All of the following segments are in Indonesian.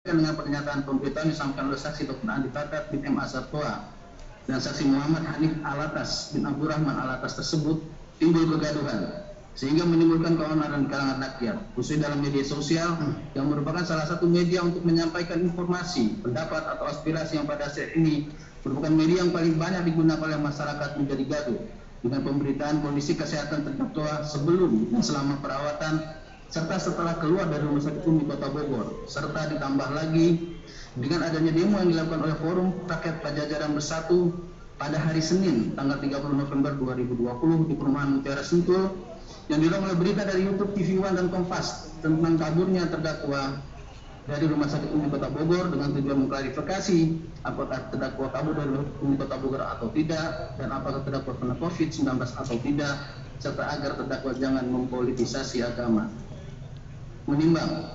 dengan pernyataan pemberitahuan yang disampaikan oleh saksi Dr. Andi Tatat bin M. Azhar Toa dan saksi Muhammad Hanif Alatas bin Abdurrahman Alatas tersebut timbul kegaduhan sehingga menimbulkan keonaran di kalangan rakyat, khususnya dalam media sosial yang merupakan salah satu media untuk menyampaikan informasi, pendapat atau aspirasi yang pada saat ini merupakan media yang paling banyak digunakan oleh masyarakat menjadi gaduh dengan pemberitaan kondisi kesehatan terdakwa sebelum dan selama perawatan serta setelah keluar dari Rumah Sakit Umi Kota Bogor, serta ditambah lagi dengan adanya demo yang dilakukan oleh Forum Rakyat Pajajaran Bersatu pada hari Senin tanggal 30 November 2020 di Perumahan Mutiara Sentul yang dilakukan oleh berita dari YouTube TV One dan Kompas tentang kaburnya terdakwa dari Rumah Sakit Umi Kota Bogor dengan tujuan mengklarifikasi apakah terdakwa kabur dari Umi Kota Bogor atau tidak dan apakah terdakwa kena COVID-19 atau tidak, serta agar terdakwa jangan mempolitisasi agama. Menimbang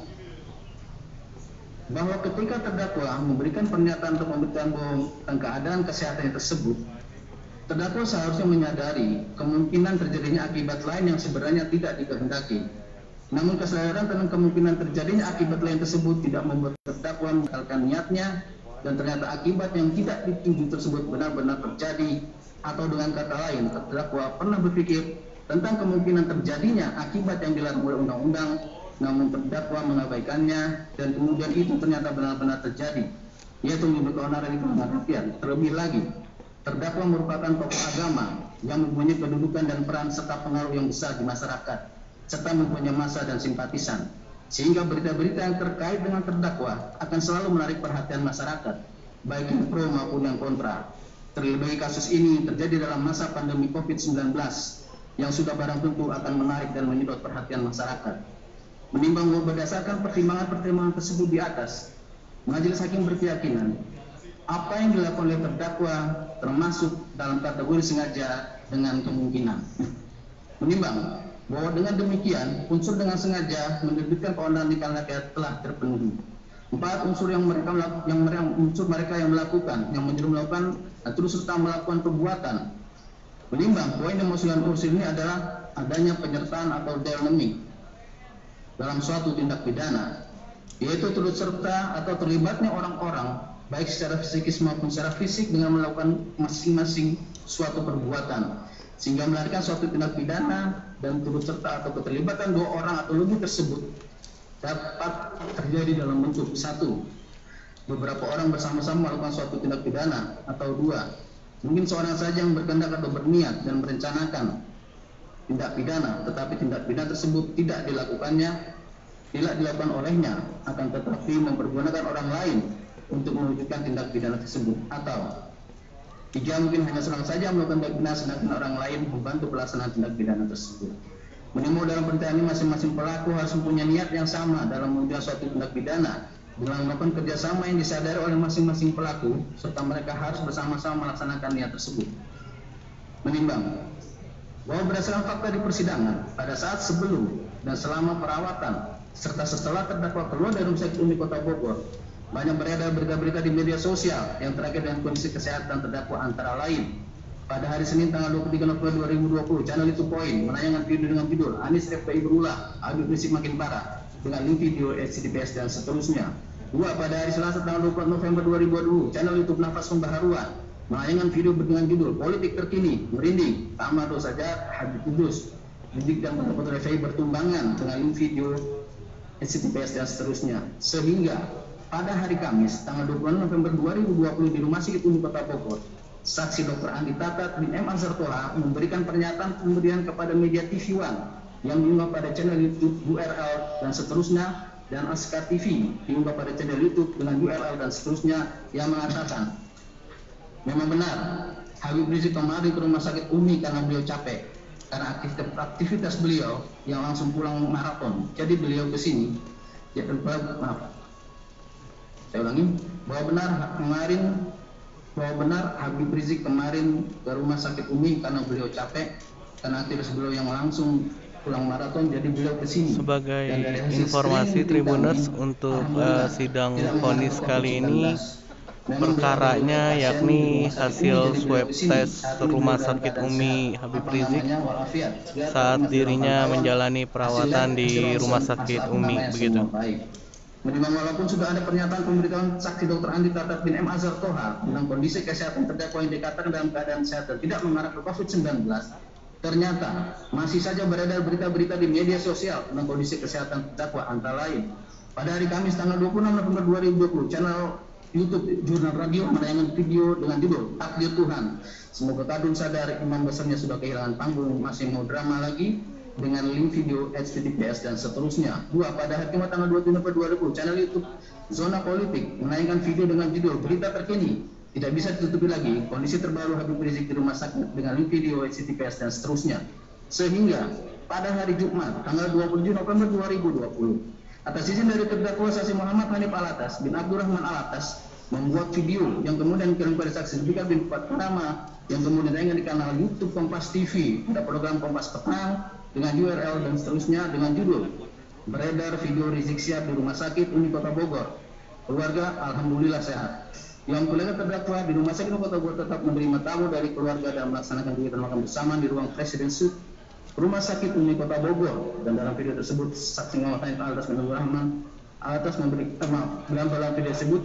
bahwa ketika terdakwa memberikan pernyataan atau pemberitaan bohong tentang keadaan kesehatan tersebut, terdakwa seharusnya menyadari kemungkinan terjadinya akibat lain yang sebenarnya tidak dikehendaki. Namun kesadaran tentang kemungkinan terjadinya akibat lain tersebut tidak membuat terdakwa membatalkan niatnya, dan ternyata akibat yang tidak dituju tersebut benar-benar terjadi, atau dengan kata lain terdakwa pernah berpikir tentang kemungkinan terjadinya akibat yang dilarang oleh undang-undang, namun terdakwa mengabaikannya dan kemudian itu ternyata benar-benar terjadi, yaitu menyebabkan keonaran di kalangan rakyat. Terlebih lagi, terdakwa merupakan tokoh agama yang mempunyai kedudukan dan peran serta pengaruh yang besar di masyarakat, serta mempunyai massa dan simpatisan, sehingga berita-berita yang terkait dengan terdakwa akan selalu menarik perhatian masyarakat, baik yang pro maupun yang kontra. Terlebih kasus ini terjadi dalam masa pandemi COVID-19 yang sudah barang tentu akan menarik dan menyedot perhatian masyarakat. Menimbang bahwa berdasarkan pertimbangan-pertimbangan tersebut di atas, Majelis Hakim berkeyakinan apa yang dilakukan oleh terdakwa termasuk dalam kategori sengaja dengan kemungkinan. Menimbang bahwa dengan demikian unsur dengan sengaja menerbitkan keonaran di kalangan rakyat telah terpenuhi. 4 unsur yang mereka yang melakukan, yang menjadi melakukan terus serta melakukan perbuatan. Menimbang poin yang dimaksudkan unsur ini adalah adanya penyertaan atau dynamic dalam suatu tindak pidana, yaitu turut serta atau terlibatnya orang-orang baik secara psikis maupun secara fisik dengan melakukan masing-masing suatu perbuatan sehingga melarikan suatu tindak pidana, dan turut serta atau keterlibatan 2 orang atau lebih tersebut dapat terjadi dalam bentuk 1. Beberapa orang bersama-sama melakukan suatu tindak pidana, atau 2. Mungkin seorang saja yang berkehendak atau berniat dan merencanakan tindak pidana, tetapi tindak pidana tersebut tidak dilakukan olehnya, akan tetapi mempergunakan orang lain untuk mewujudkan tindak pidana tersebut. Atau 3, mungkin hanya seorang saja melakukan tindak pidana sedangkan orang lain membantu pelaksanaan tindak pidana tersebut. Menimbang dalam pertanyaan ini masing-masing pelaku harus mempunyai niat yang sama dalam mewujudkan suatu tindak pidana dengan melakukan kerjasama yang disadari oleh masing-masing pelaku, serta mereka harus bersama-sama melaksanakan niat tersebut. Menimbang bahwa berdasarkan fakta di persidangan pada saat sebelum dan selama perawatan serta setelah terdakwa keluar dari Rumah Sakit Umi Kota Bogor, banyak beredar berita-berita di media sosial yang terkait dengan kondisi kesehatan terdakwa, antara lain pada hari Senin tanggal 23 November 2020 channel YouTube Point menayangkan video dengan judul Anies FPI berulah, Habib Rizik makin parah dengan link video HTTPS dan seterusnya. 2, pada hari Selasa tanggal 24 November 2020 channel YouTube Nafas Pembaharuan menayangkan video dengan judul Politik Terkini Merinding, Ahmad Saja Habib Kudus, Rizik dan foto FPI bertumbangan dengan link video HTTPS dan seterusnya. Sehingga pada hari Kamis tanggal 26 November 2020 di Rumah Sakit Umi Kota Bogor, saksi Dr. Andi Tatat bin M. Azhar Toha memberikan pernyataan pemberian kepada media TV One yang diunggah pada channel YouTube URL dan seterusnya, dan Askar TV diunggah pada channel YouTube dengan URL dan seterusnya, yang mengatakan memang benar Habib Rizik kemarin ke Rumah Sakit Umi karena beliau capek karena aktivitas beliau yang langsung pulang maraton. Jadi beliau ke sini, bahwa benar Habib Rizik kemarin ke Rumah Sakit Umi karena beliau capek karena aktivitas beliau yang langsung pulang maraton, jadi beliau ke sini. Sebagai informasi Tribuners, untuk sidang vonis kali ini perkaranya yakni hasil swab tes Rumah Sakit Umi Habib Rizik saat dirinya menjalani perawatan di Rumah Sakit Umi, begitu. Memang walaupun sudah ada pernyataan pemberitahuan saksi Dr. Andi Tatat bin M. Azhar Toha tentang kondisi kesehatan terdakwa yang dikatakan dalam keadaan sehat dan tidak mengarah ke COVID-19, ternyata masih saja beredar berita-berita di media sosial tentang kondisi kesehatan terdakwa, antara lain pada hari Kamis tanggal 26 November 2020, channel YouTube Jurnal Radio menayangkan video dengan judul Takdir Tuhan. Semoga kadun sadar imam besarnya sudah kehilangan panggung, masih mau drama lagi, dengan link video HTTPS dan seterusnya. Pada hari Jumat tanggal 27 November 2020, channel YouTube Zona Politik menayangkan video dengan judul Berita Terkini Tidak Bisa Ditutupi Lagi, Kondisi Terbaru Habib Rizik di Rumah Sakit, dengan link video HTTPS dan seterusnya. Sehingga pada hari Jumat tanggal 27 November 2020, atas izin dari terdakwa saksi Muhammad Hanif Alatas bin Abdurrahman Alatas membuat video yang kemudian dikirim pada saksi Zulfikar bin Fatama, yang kemudian ditayangkan di kanal YouTube Kompas TV pada program Kompas Petang dengan URL dan seterusnya, dengan judul Beredar Video Rizik Syihab di Rumah Sakit Umi Kota Bogor, Keluarga Alhamdulillah Sehat. Yang keluarga terdakwa di Rumah Sakit Umi Kota Bogor tetap menerima tamu dari keluarga dan melaksanakan kegiatan makan bersama di ruang Presiden Suite Rumah Sakit Umi Kota Bogor. Dan dalam video tersebut saksi Muhammad Hanif Alatas bin Abdurrahman Alatas dalam video tersebut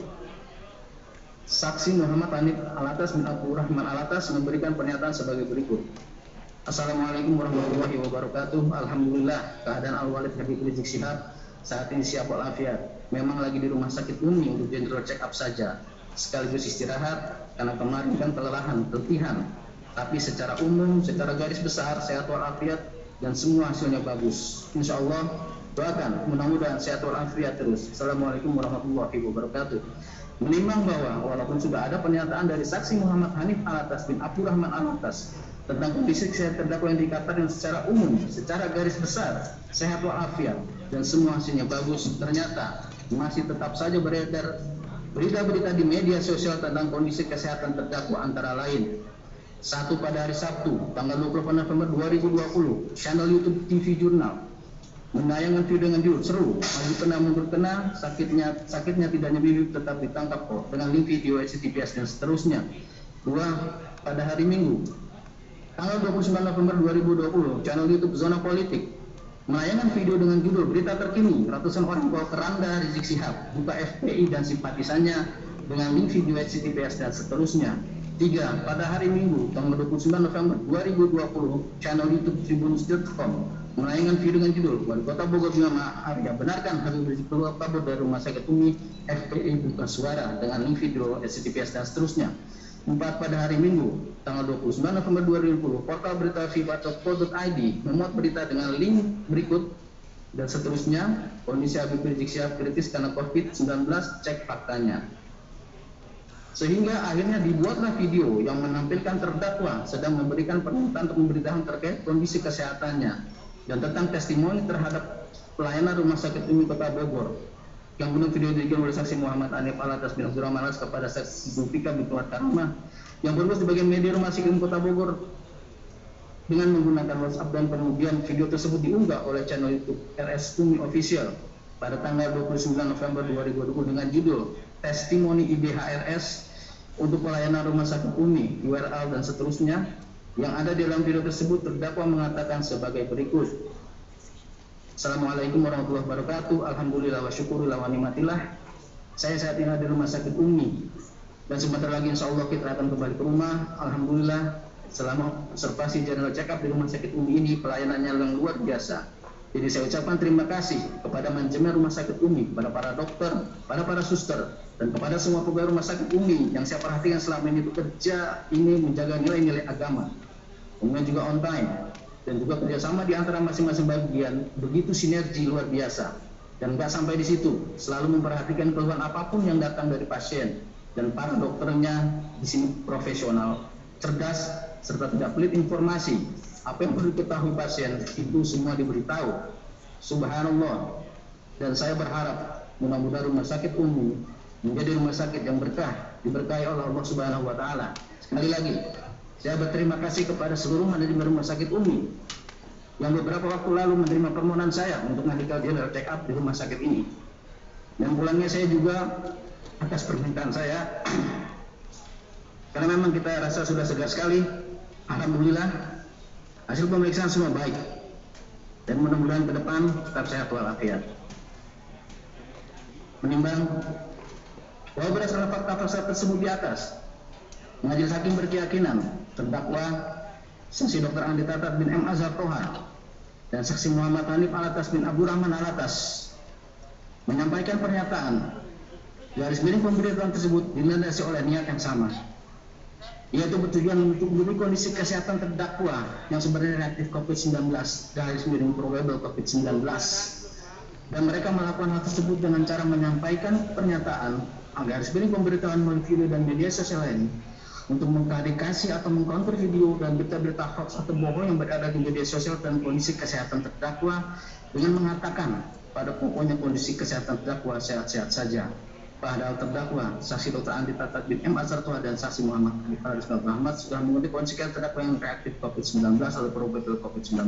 saksi Muhammad Hanif Alatas bin Abdurrahman Alatas memberikan pernyataan sebagai berikut. Assalamualaikum warahmatullahi wabarakatuh. Alhamdulillah, keadaan Al-Walid Habib Rizik Syihab saat ini siap walafiat. Memang lagi di rumah sakit Umi untuk general check up saja, sekaligus istirahat karena kemarin kan kelelahan, letihan. Tapi secara umum, secara garis besar sehat walafiat dan semua hasilnya bagus. Insya Allah, doakan mudah-mudahan sehat walafiat terus. Assalamualaikum warahmatullahi wabarakatuh. Menimbang bahwa walaupun sudah ada pernyataan dari saksi Muhammad Hanif Alatas bin Abdurrahman Alatas tentang kondisi kesehatan terdakwa yang dikatakan secara umum, secara garis besar sehat walafiat dan semua hasilnya bagus, ternyata masih tetap saja beredar berita-berita di media sosial tentang kondisi kesehatan terdakwa, antara lain pada hari Sabtu tanggal 28 November 2020, channel YouTube TV Jurnal menayangkan video dengan judul Seru Maju Kena Mundur Kena, sakitnya tidaknya bibit tetap ditangkap kok, dengan link video HTTPS dan seterusnya. Pada hari Minggu tanggal 29 November 2020, channel YouTube Zona Politik menayangkan video dengan judul Berita Terkini Ratusan Orang Bawa Keranda Rizik Syihab, buka FPI dan simpatisannya, dengan link video HTTPS dan seterusnya. Pada hari Minggu tanggal 29 November 2020, channel YouTube Tribunnews.com menayangkan video dengan judul Wali Kota Bogor Bima Arya benarkan Habib Rizik keluar kabur dari Rumah Sakit Umi, FPI buka suara, dengan link video HTTPS dan seterusnya. Pada hari Minggu tanggal 29 November 2020, portal berita viva.co.id memuat berita dengan link berikut dan seterusnya. Kondisi Habib Rizik Syihab kritis karena COVID-19, cek faktanya. Sehingga akhirnya dibuatlah video yang menampilkan terdakwa sedang memberikan pernyataan untuk pemberitahuan terkait kondisi kesehatannya dan tentang testimoni terhadap pelayanan Rumah Sakit Umi Kota Bogor. Yang benar video dikirim oleh saksi Muhammad Hanif Alatas bin Abdurrahman Alatas kepada saksi Zulfikar bin Fatama yang berluas di bagian media Rumah Sakit Umi Kota Bogor dengan menggunakan WhatsApp, dan kemudian video tersebut diunggah oleh channel YouTube RS Umi Official pada tanggal 29 November 2020 dengan judul Testimoni IBHRS untuk pelayanan Rumah Sakit Umi, URL dan seterusnya. Yang ada di dalam video tersebut terdakwa mengatakan sebagai berikut. Assalamualaikum warahmatullahi wabarakatuh. Alhamdulillah wa syukurillah wa nikmatillah. Saya saat ini di Rumah Sakit Umi dan sebentar lagi insya Allah kita akan kembali ke rumah. Alhamdulillah, selama observasi general check up di Rumah Sakit Umi ini pelayanannya yang luar biasa. Jadi saya ucapkan terima kasih kepada manajemen Rumah Sakit Umi, kepada para dokter, pada para suster, dan kepada semua pegawai Rumah Sakit Umi yang saya perhatikan selama ini bekerja ini menjaga nilai-nilai agama, kemudian juga on time, dan juga kerjasama di antara masing-masing bagian begitu sinergi luar biasa. Dan nggak sampai di situ, selalu memperhatikan keluhan apapun yang datang dari pasien, dan para dokternya di sini profesional, cerdas, serta tidak pelit informasi. Apa yang perlu diketahui pasien itu semua diberitahu. Subhanallah. Dan saya berharap mudah-mudahan Rumah Sakit Umi menjadi rumah sakit yang berkah, diberkahi oleh Allah Subhanahu wa taala. Sekali lagi, saya berterima kasih kepada seluruh manajemen Rumah Sakit Umi yang beberapa waktu lalu menerima permohonan saya untuk medical general check up di rumah sakit ini. Dan pulangnya saya juga atas permintaan saya, karena memang kita rasa sudah segar sekali. Alhamdulillah, hasil pemeriksaan semua baik, dan mudah-mudahan ke depan tetap sehat walafiat. Menimbang bahwa berdasarkan fakta perkara tersebut di atas, Majelis Hakim berkeyakinan terdakwa saksi Dr. Andi Tatat bin M. Azhar Toha dan saksi Muhammad Hanif Alatas bin Abdurrahman Alatas menyampaikan pernyataan garis miring pemberitaan tersebut dilandasi oleh niat yang sama, yaitu bertujuan untuk menutupi kondisi kesehatan terdakwa yang sebenarnya reaktif COVID-19 garis miring probable COVID-19, dan mereka melakukan hal tersebut dengan cara menyampaikan pernyataan garis miring pemberitaan melalui video dan media sosial lain untuk mengklarifikasi atau mengcounter video dan berita-berita hoax atau bohong yang berada di media sosial dan kondisi kesehatan terdakwa dengan mengatakan pada pokoknya kondisi kesehatan terdakwa sehat-sehat saja. Padahal terdakwa saksi Dr. Andi Tatat bin M. Azhar Toha dan saksi Muhammad Hanif Alatas bin Muhammad sudah mengetahui konsekuensi terdakwa yang reaktif COVID-19 atau probable COVID-19,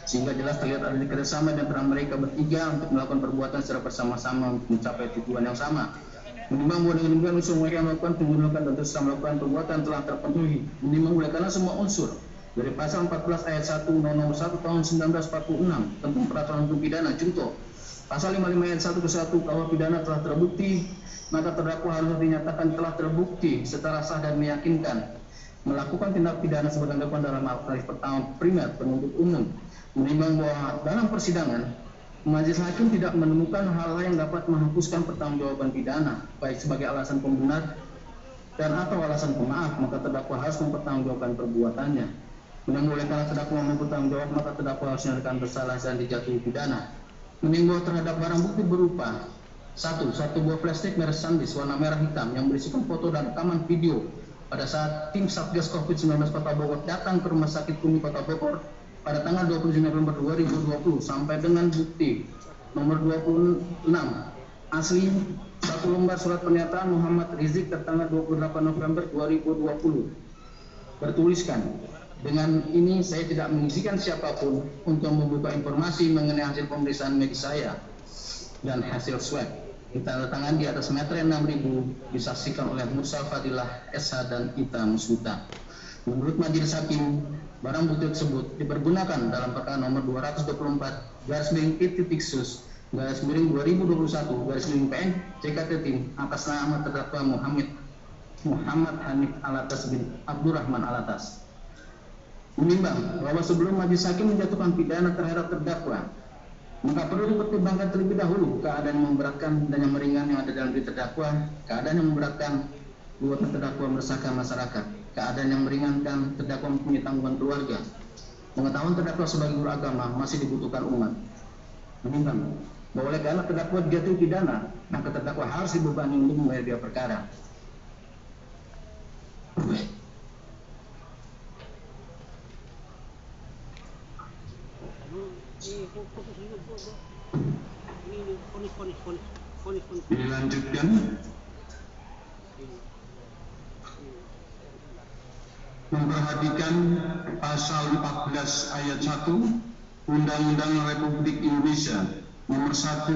sehingga jelas terlihat adanya kerjasama di antara mereka bertiga untuk melakukan perbuatan secara bersama-sama untuk mencapai tujuan yang sama. Menimbang bahwa dengan demikian unsur mereka melakukan menggunakan dan terus melakukan perbuatan telah terpenuhi. Menimbang oleh karena semua unsur dari pasal 14 ayat 1 Undang-Undang 1 tahun 1946 tentang peraturan hukum pidana junto pasal 55 ayat 1 ke 1 KUH pidana telah terbukti, maka terdakwa harus dinyatakan telah terbukti secara sah dan meyakinkan melakukan tindak pidana sebagai dakwaan dalam alif pertama primer penuntut umum. Menimbang bahwa dalam persidangan majelis hakim tidak menemukan hal yang dapat menghapuskan pertanggungjawaban pidana baik sebagai alasan pembenar dan atau alasan pemaaf, maka terdakwa harus mempertanggungjawabkan perbuatannya. Menimbang oleh karena terdakwa bertanggung jawab, maka terdakwa harus menyatakan bersalah dan dijatuhi pidana. Menimbang terhadap barang bukti berupa satu buah flashlight merek Sandisk warna merah hitam yang berisikan foto dan rekaman video pada saat tim Satgas COVID-19 Kota Bogor datang ke Rumah Sakit Umi Kota Bogor pada tanggal 27 November 2020 sampai dengan bukti nomor 26 asli satu lembar surat pernyataan Muhammad Rizik tertanggal 28 November 2020 bertuliskan, dengan ini saya tidak mengizinkan siapapun untuk membuka informasi mengenai hasil pemeriksaan medis saya dan hasil swab. Ditandatangan di atas meter 6000 disaksikan oleh Mursal Fadilah SH dan Ita Muswita. Menurut majelis hakim, barang bukti tersebut dipergunakan dalam perkara nomor 224 garis miring /sus garis miring 2021 garis miring PN CKT tim atas nama terdakwa Muhammad Hanif Alatas bin Abdurrahman Alatas. Menimbang bahwa sebelum majelis hakim menjatuhkan pidana terhadap terdakwa, maka perlu dipertimbangkan terlebih dahulu keadaan yang memberatkan dan yang meringan yang ada dalam diri terdakwa, keadaan yang memberatkan buat terdakwa meresahkan masyarakat, keadaan yang meringankan terdakwa mempunyai tanggungan keluarga, pengetahuan terdakwa sebagai guru agama masih dibutuhkan umat. Menimbang bahwa oleh karena terdakwa dijatuhi pidana, maka terdakwa harus dibebani untuk membayar biaya perkara. Dilanjutkan. Memperhatikan pasal 14 ayat 1 Undang-Undang Republik Indonesia nomor 1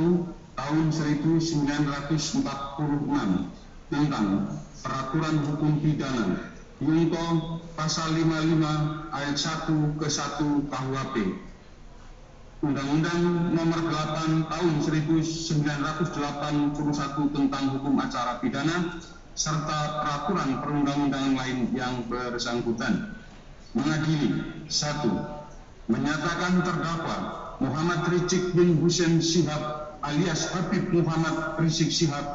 tahun 1946 tentang peraturan hukum pidana junto pasal 55 ayat 1 ke 1 KUHP, Undang-Undang nomor 8 tahun 1981 tentang hukum acara pidana, serta peraturan perundang-undangan lain yang bersangkutan. Mengadili 1. Menyatakan terdakwa Muhammad Rizik bin Hussein Shihab alias Habib Muhammad Rizik Shihab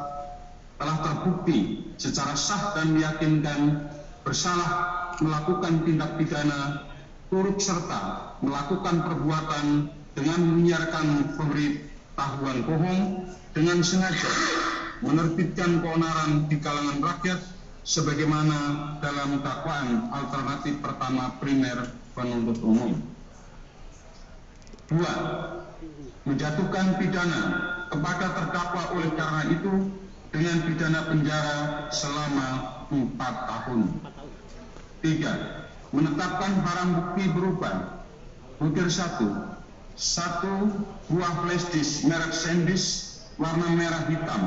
telah terbukti secara sah dan meyakinkan bersalah melakukan tindak pidana turut serta melakukan perbuatan dengan menyiarkan pemberitahuan bohong dengan sengaja menerbitkan keonaran di kalangan rakyat sebagaimana dalam dakwaan alternatif pertama primer penuntut umum. 2. Menjatuhkan pidana kepada terdakwa oleh karena itu dengan pidana penjara selama 4 tahun. 3. Menetapkan barang bukti berupa butir 1 buah flash disk merek Sandisk warna merah hitam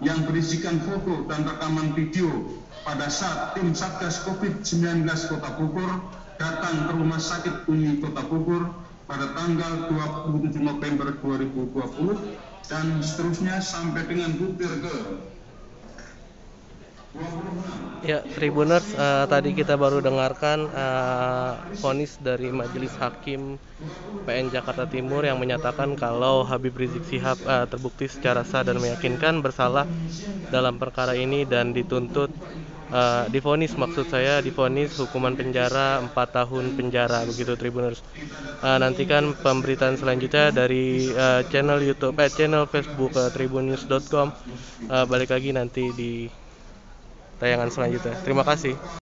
yang berisikan foto dan rekaman video pada saat tim Satgas COVID-19 Kota Bogor datang ke Rumah Sakit Umi Kota Bogor pada tanggal 27 November 2020 dan seterusnya sampai dengan butir ke 26. Ya, Tribuners, tadi kita baru dengarkan vonis dari Majelis Hakim PN Jakarta Timur yang menyatakan kalau Habib Rizik Syihab terbukti secara sah dan meyakinkan bersalah dalam perkara ini dan dituntut divonis hukuman penjara 4 tahun penjara, begitu Tribuners. Nantikan pemberitaan selanjutnya dari channel Facebook tribunnews.com. Balik lagi nanti di tayangan selanjutnya. Terima kasih.